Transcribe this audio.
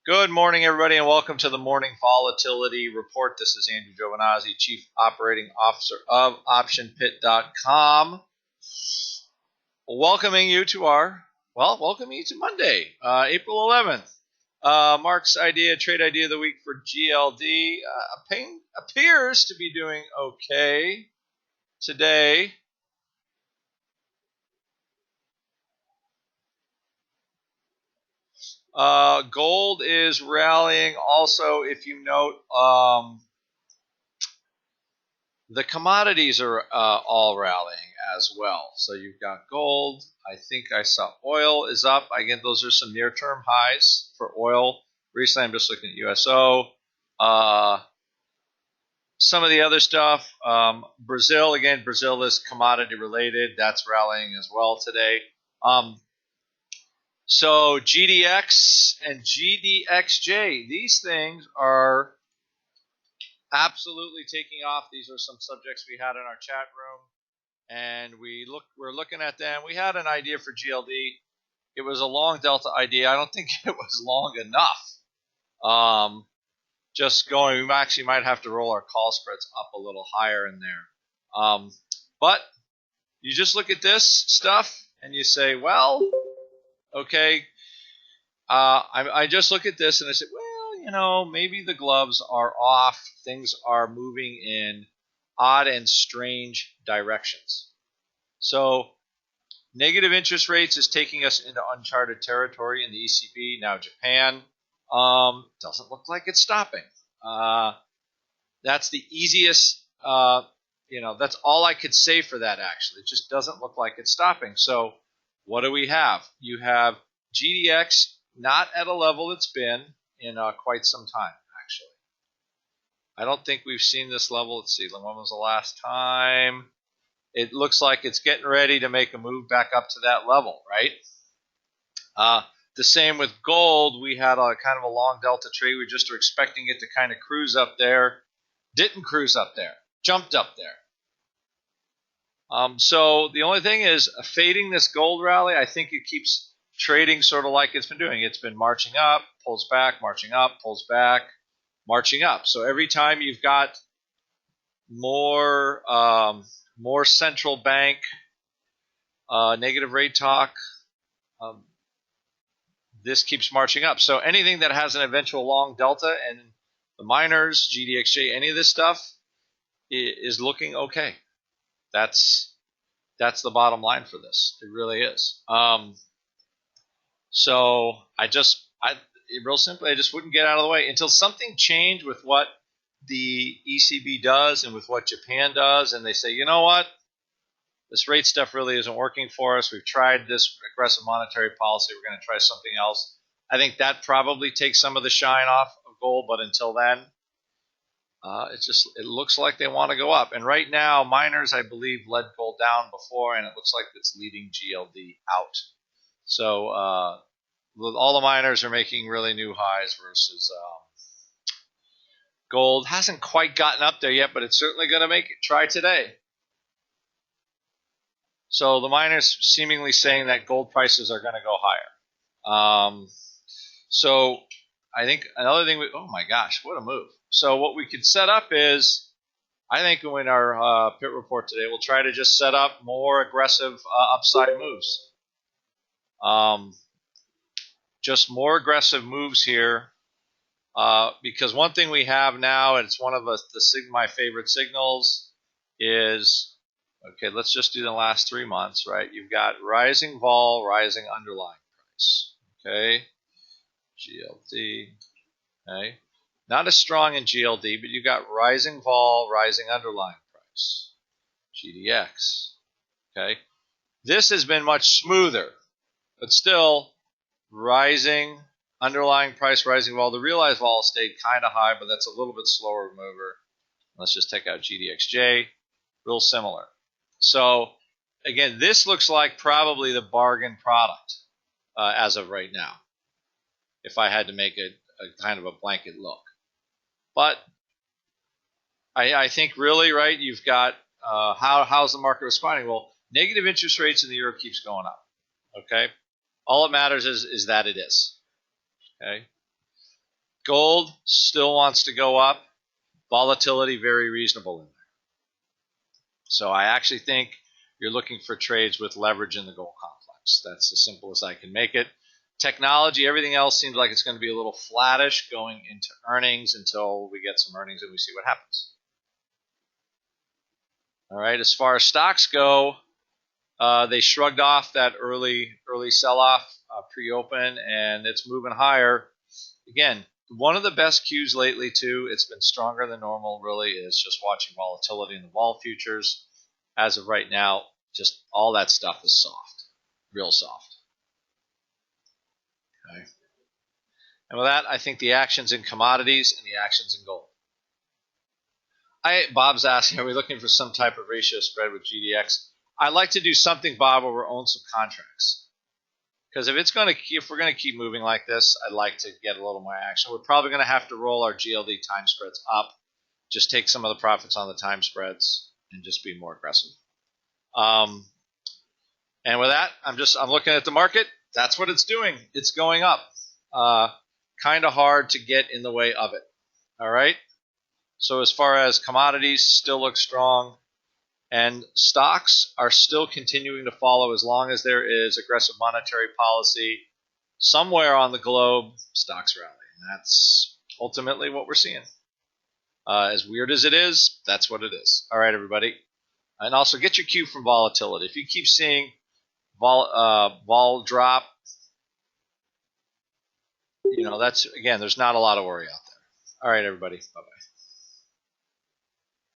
Good morning, everybody, and welcome to the Morning Volatility Report. This is Andrew Giovinazzi, Chief Operating Officer of OptionPit.com. Welcoming you to Monday, April 11th. Mark's trade idea of the week for GLD appears to be doing okay today. Gold is rallying. Also, if you note, the commodities are all rallying as well. So you've got gold. I think I saw oil is up. Again, those are some near-term highs for oil. Recently, I'm just looking at USO. Some of the other stuff, Brazil is commodity related. That's rallying as well today. So GDX and GDXJ, these things are absolutely taking off. These are some subjects we had in our chat room, and we're looking at them. We had an idea for GLD. It was a long delta idea. I don't think it was long enough. We actually might have to roll our call spreads up a little higher in there. But you just look at this stuff and you say, well, okay. I just look at this and I said, well, maybe the gloves are off. Things are moving in odd and strange directions. So negative interest rates is taking us into uncharted territory in the ECB. Now Japan doesn't look like it's stopping. That's the easiest, that's all I could say for that, actually. It just doesn't look like it's stopping. So what do we have? You have GDX not at a level it's been in quite some time, actually. I don't think we've seen this level. Let's see, when was the last time? It looks like it's getting ready to make a move back up to that level, right? The same with gold. We had a kind of a long delta trade. We just are expecting it to kind of cruise up there. Didn't cruise up there. Jumped up there. So the only thing is fading this gold rally. I think it keeps trading sort of like it's been doing. It's been marching up, pulls back, marching up, pulls back, marching up. So every time you've got more central bank negative rate talk, this keeps marching up. So anything that has an eventual long delta, and the miners, GDXJ, any of this stuff is looking okay. That's the bottom line for this. It really is. So real simply, I just wouldn't get out of the way until something changed with what the ECB does and with what Japan does, and they say, you know what, this rate stuff really isn't working for us. We've tried this aggressive monetary policy. We're going to try something else. I think that probably takes some of the shine off of gold, but until then, it looks like they want to go up. And right now, miners, I believe, led gold down before, and it looks like it's leading GLD out. So all the miners are making really new highs versus gold. Hasn't quite gotten up there yet, but it's certainly going to make it. Try today. So the miners seemingly saying that gold prices are going to go higher. So I think another thing, oh my gosh, what a move. So what we could set up is, I think in our pit report today, we'll try to just set up more aggressive upside moves. Just more aggressive moves here, because one thing we have now, and it's one of my favorite signals, is, okay, let's just do the last 3 months, right? You've got rising vol, rising underlying price, okay? GLD, okay? Not as strong in GLD, but you've got rising vol, rising underlying price, GDX, okay? This has been much smoother, but still rising underlying price, rising vol. The realized vol stayed kind of high, but that's a little bit slower mover. Let's just take out GDXJ, real similar. So again, this looks like probably the bargain product as of right now, if I had to make a kind of a blanket look. But I think really, right, you've got how's the market responding? Well, negative interest rates in the euro keeps going up, okay? All that matters is that it is, okay? Gold still wants to go up. Volatility very reasonable in there. So I actually think you're looking for trades with leverage in the gold complex. That's as simple as I can make it. Technology, everything else seems like it's going to be a little flattish going into earnings until we get some earnings and we see what happens. All right, as far as stocks go, they shrugged off that early sell-off pre-open, and it's moving higher. Again, one of the best cues lately, too, it's been stronger than normal, really, is just watching volatility in the vol futures. As of right now, just all that stuff is soft, real soft. Okay. And with that, I think the actions in commodities and the actions in gold. Bob's asking, are we looking for some type of ratio spread with GDX? I'd like to do something, Bob, where we own some contracts. Because if we're going to keep moving like this, I'd like to get a little more action. We're probably going to have to roll our GLD time spreads up, just take some of the profits on the time spreads, and just be more aggressive. And with that, I'm looking at the market. That's what it's doing. It's going up. Kind of hard to get in the way of it. All right. So as far as commodities, still look strong. And stocks are still continuing to follow as long as there is aggressive monetary policy somewhere on the globe. Stocks rally, and that's ultimately what we're seeing. As weird as it is, that's what it is. All right, everybody, and also get your cue from volatility. If you keep seeing vol drop, that's again, there's not a lot of worry out there. All right, everybody, bye bye.